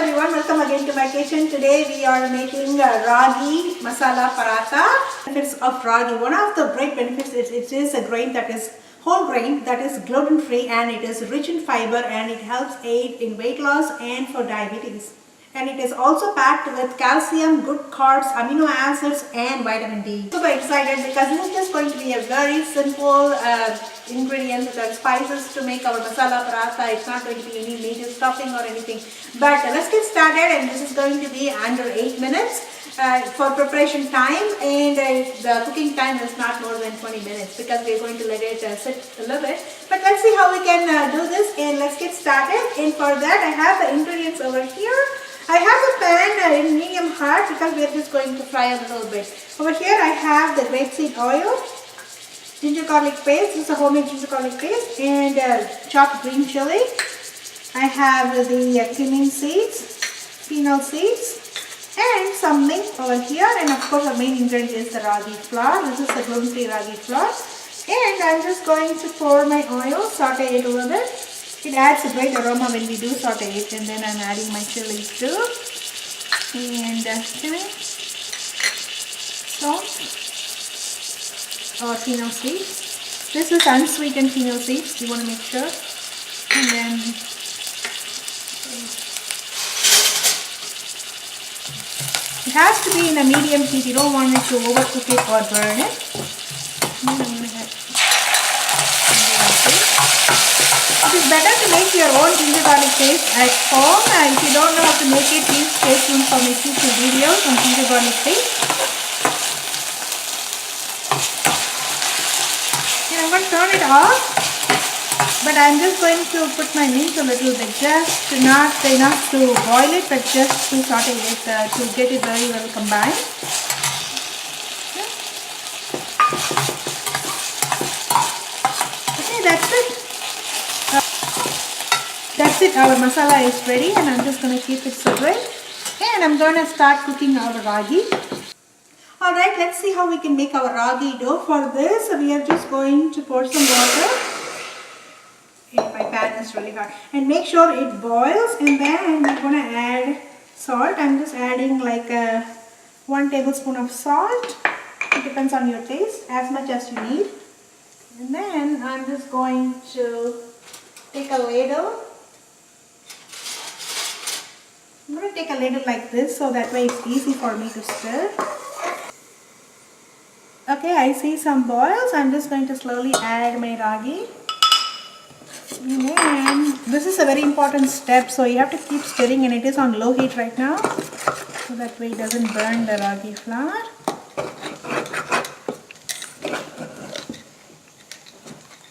everyone, welcome again to my kitchen. Today we are making Ragi Masala Paratha. Benefits of Ragi. One of the great benefits is it is a grain that is whole grain that is gluten free, and it is rich in fiber, and it helps aid in weight loss and for diabetes. And it is also packed with calcium, good carbs, amino acids and vitamin D. Super excited because this is just going to be a very simple ingredient with our spices to make our masala paratha. It's not going to be any major stuffing or anything. But let's get started, and this is going to be under 8 minutes for preparation time, and the cooking time is not more than 20 minutes because we're going to let it sit a little bit. But let's see how we can do this, and let's get started. And for that I have the ingredients over here. I have the pan in medium hot because we are just going to fry a little bit. Over here I have the grapeseed oil, ginger garlic paste. This is a homemade ginger garlic paste, and chopped green chili. I have the cumin seeds, fennel seeds, and some mint over here. And of course the main ingredient is the ragi flour. This is the gluten-free ragi flour. And I'm just going to pour my oil, saute it a little bit. It adds a great aroma when we do saute it. And then I'm adding my chilies too. And cumin, salt, or fennel seeds. This is unsweetened fennel seeds. You want to make sure. And then it has to be in a medium heat. You don't want it to overcook it or burn it. It is better to make your own ginger garlic paste at home. If you don't know how to make it, please stay tuned for my future videos on ginger garlic paste. And I'm going to turn it off, but I'm just going to put my mint a little bit, just not enough to boil it, but just to saute it to get it very well combined. Okay, that's it. That's it, our masala is ready, and I'm just going to keep it separate, and I'm going to start cooking our ragi. Alright, let's see how we can make our ragi dough. For this, we are just going to pour some water. My pan is really hot, and make sure it boils, and then we're going to add salt. I'm just adding like 1 tablespoon of salt. It depends on your taste, as much as you need. And then I'm just going to take a ladle. I'm going to take a ladle like this, so that way it's easy for me to stir. Okay, I see some boils. I'm just going to slowly add my ragi. And then this is a very important step, so you have to keep stirring, and it is on low heat right now, so that way it doesn't burn the ragi flour.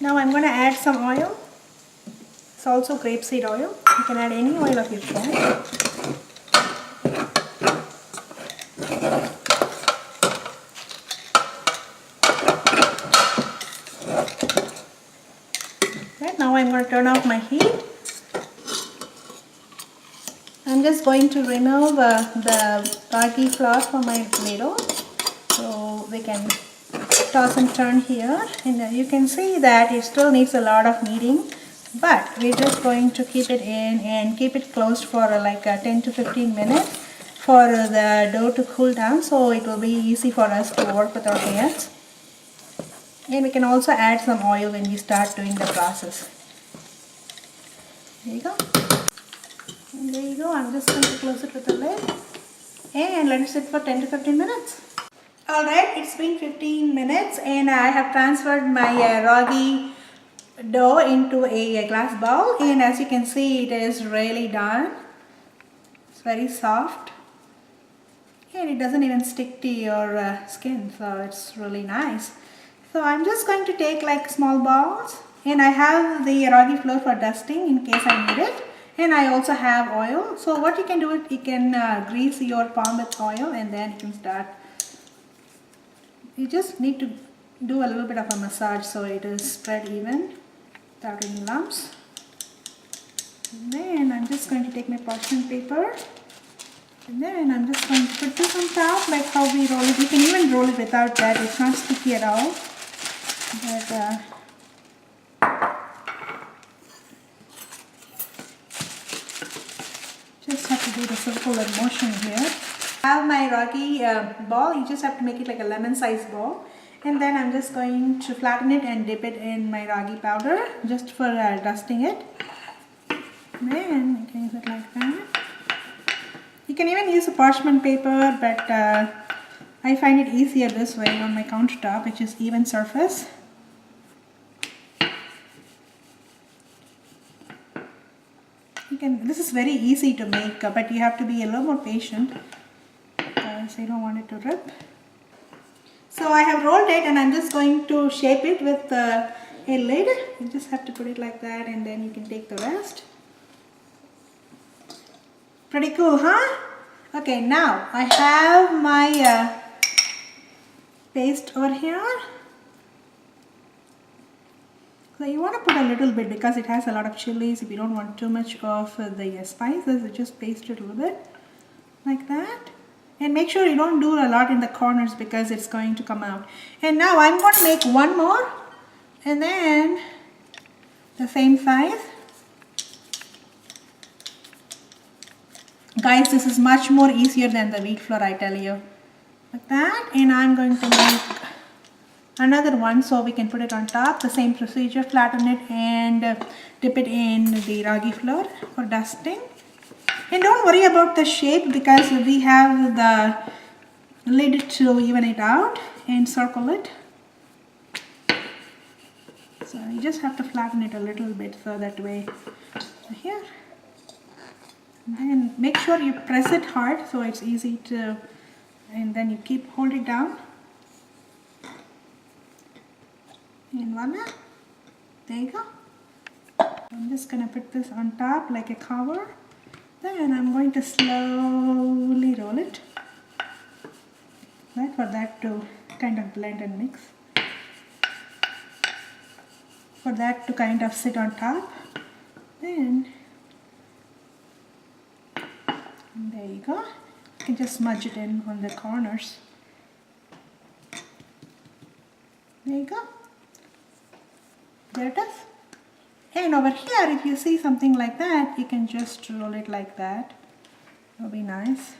Now I'm going to add some oil. It's also grapeseed oil. You can add any oil of your choice. Right, now I'm going to turn off my heat. I'm just going to remove the ragi flour from my ladle, so we can toss and turn here. And you can see that it still needs a lot of kneading, but we're just going to keep it in and keep it closed for like 10 to 15 minutes for the dough to cool down, so it will be easy for us to work with our hands. And we can also add some oil when we start doing the process. There you go. And there you go. I'm just going to close it with a lid and let it sit for 10 to 15 minutes. Alright, it's been 15 minutes, and I have transferred my ragi dough into a glass bowl, and as you can see, it is really done. It's very soft, and it doesn't even stick to your skin, so it's really nice. So I'm just going to take like small balls, and I have the ragi flour for dusting in case I need it, and I also have oil. So what you can do is you can grease your palm with oil, and then you can start. You just need to do a little bit of a massage so it is spread even without any lumps. And then I'm just going to take my parchment paper, and then I'm just going to put this on top like how we roll it. You can even roll it without that, it's not sticky at all. But just have to do the circular motion here. I have my ragi ball. You just have to make it like a lemon sized ball. And then I'm just going to flatten it and dip it in my ragi powder just for dusting it. Then you can use it like that. You can even use a parchment paper, but I find it easier this way on my countertop, which is even surface. This is very easy to make, but you have to be a little more patient because you don't want it to rip. So I have rolled it and I'm just going to shape it with a lid. You just have to put it like that and then you can take the rest. Pretty cool, huh? Okay, now I have my paste over here. So you want to put a little bit because it has a lot of chilies. If you don't want too much of the spices, you just paste it a little bit like that. And make sure you don't do a lot in the corners because it's going to come out. And now I'm going to make one more and then the same size. Guys, this is much more easier than the wheat flour, I tell you. Like that. And I'm going to make another one so we can put it on top. The same procedure, flatten it and dip it in the ragi flour for dusting. And don't worry about the shape because we have the lid to even it out and circle it. So you just have to flatten it a little bit so that way. So here. And then make sure you press it hard so it's easy to, and then you hold it down. And voila, there you go. I'm just going to put this on top like a cover. Then I'm going to slowly roll it. Right, for that to kind of blend and mix. For that to kind of sit on top. Then, there you go. You can just smudge it in on the corners. There you go. There it is. And over here, if you see something like that, you can just roll it like that. That'll be nice.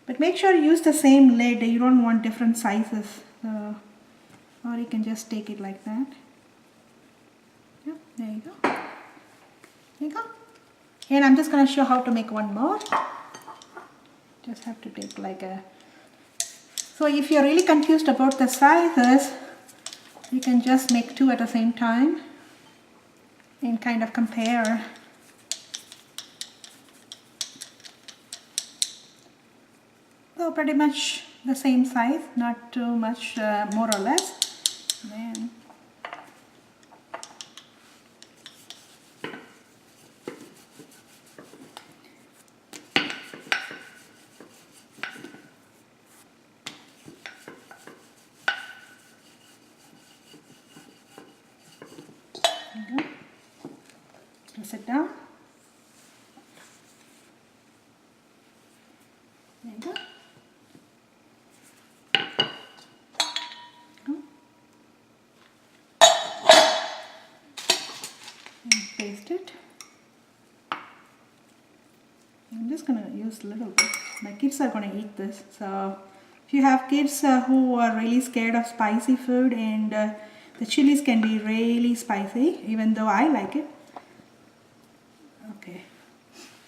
But make sure you use the same lid. You don't want different sizes. Or you can just take it like that. Yep, there you go. There you go. And I'm just going to show how to make one more. Just have to take like a... So if you're really confused about the sizes, you can just make two at the same time and kind of compare. So pretty much the same size, not too much more or less. Then press it down. There you go. And paste it. I'm just going to use a little bit. My kids are going to eat this. So if you have kids who are really scared of spicy food, and the chilies can be really spicy, even though I like it. Okay.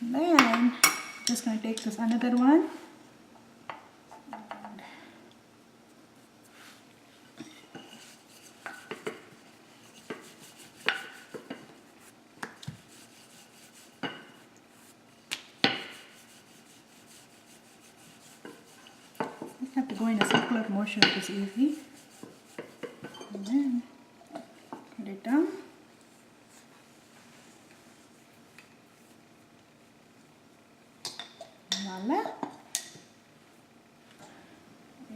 Then just going to take this another one. Just have to go in a circular motion, which is easy. And then put it down. Voila.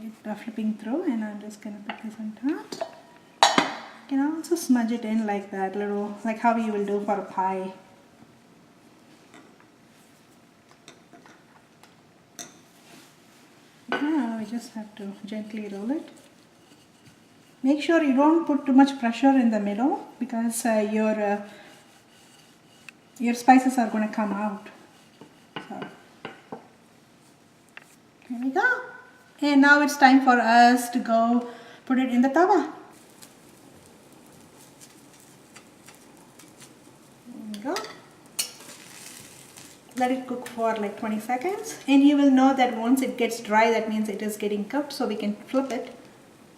It's flipping through, and I'm just going to put this on top. You can also smudge it in like that, little, like how you will do for a pie. Now we just have to gently roll it. Make sure you don't put too much pressure in the middle because your spices are going to come out. There we go. And now it's time for us to go put it in the tawa. There we go. Let it cook for like 20 seconds. And you will know that once it gets dry, that means it is getting cooked, so we can flip it.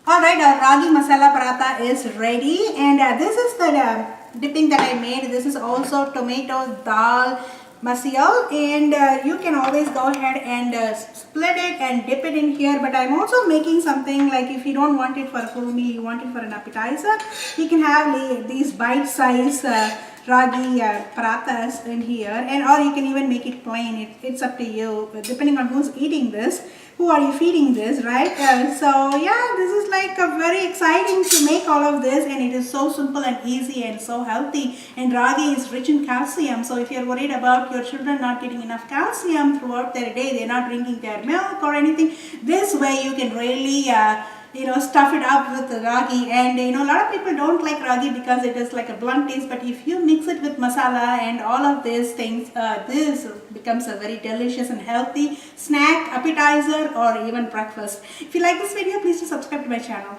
Alright, our ragi masala paratha is ready, and this is the dipping that I made. This is also tomato, dal, masyal, and you can always go ahead and split it and dip it in here, but I'm also making something like if you don't want it for a full meal, you want it for an appetizer, you can have these bite-sized ragi parathas in here, and or you can even make it plain. It's up to you, depending on who's eating this, who are you feeding this, right? So yeah, this is like a very exciting to make all of this, and it is so simple and easy and so healthy. And ragi is rich in calcium, so if you're worried about your children not getting enough calcium throughout their day, they're not drinking their milk or anything, this way you can really stuff it up with the ragi. And a lot of people don't like ragi because it is like a blunt taste, but if you mix it with masala and all of these things, this becomes a very delicious and healthy snack, appetizer, or even breakfast. If you like this video, please do subscribe to my channel.